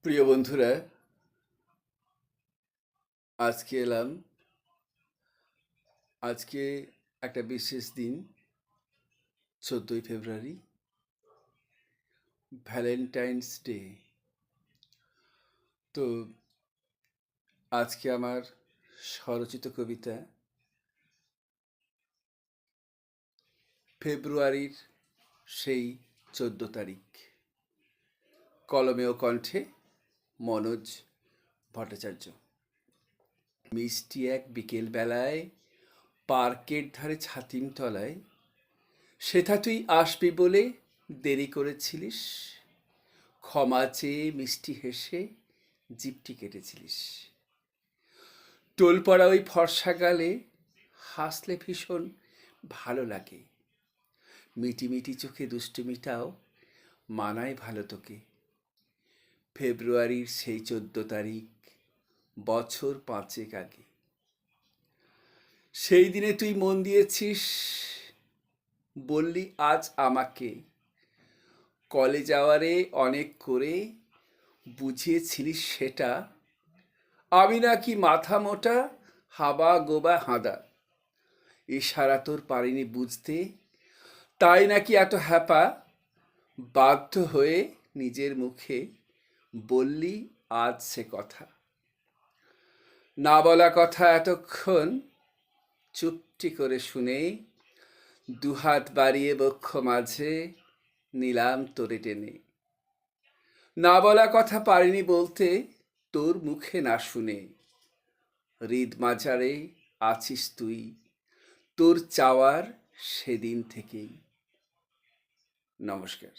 প্রিয় বন্ধুরা, আজকে এলাম। আজকে একটা বিশেষ দিন, 14ই ফেব্রুয়ারি, ভ্যালেন্টাইন্স ডে। তো আজকে আমার স্বরচিত কবিতা ফেব্রুয়ারির সেই 14 তারিখ। কলমে ও কণ্ঠে মনোজ ভট্টাচার্য। মিষ্টি এক বিকেলবেলায় পার্কের ধারে ছাতিম তলায় সেথা তুই আসবি বলে দেরি করেছিলিস, ক্ষমা চেয়ে মিষ্টি হেসে জিপটি কেটেছিলিস। টোল পড়া ওই ফর্সা গালে হাসলে ভীষণ ভালো লাগে, মিটি মিটি চোখে দুষ্টুমিটাও মানায় ভালো তোকে। ফেব্রুয়ারির সেই 14 তারিখ, বছর 5 আগে। সেই দিনে তুই মন দিয়েছিস, বললি আজ আমাকে, কলে যাওয়ারে অনেক করে বুঝিয়েছিলিস সেটা। আমি নাকি মাথা মোটা, হাবা গোবা হাঁদা, ইশারা তোর পারিনি বুঝতে, তাই নাকি এত হ্যাপা। বাধ্য হয়ে নিজের মুখে বললি আজ সে কথা। না বলা কথা এতক্ষণ চুপটি করে শুনে, দুহাত বাড়িয়ে বক্ষ মাঝে নিলাম তোরে টেনে। না বলা কথা পারিনি বলতে তোর মুখে না শুনে, হৃদ মাঝারে আছিস তুই তোর চাওয়ার সেদিন থেকেই। নমস্কার।